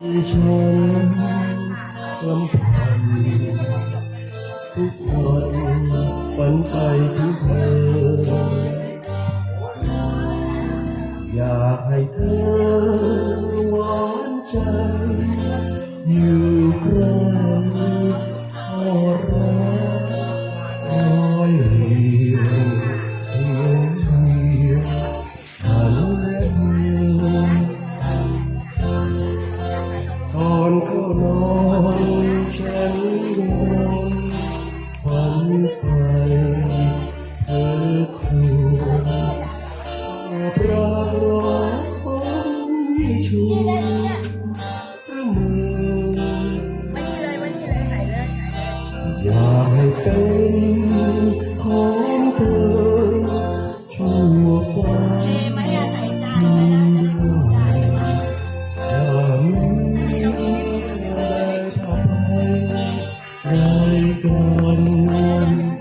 ที่ฉันลำพันทุกวันฝันไปถึงเธออยากให้เธอหวานใจอยู่ใกล้ทอดรักร้อยเรียวเพียงเดียวฉันและเธอตอนเข้านอนฉันยังฝันไปเธอควรปรากร้องให้ชูประมืออยากให้เป็นของเธอชั่วฟ้าได้ทำให้รายการ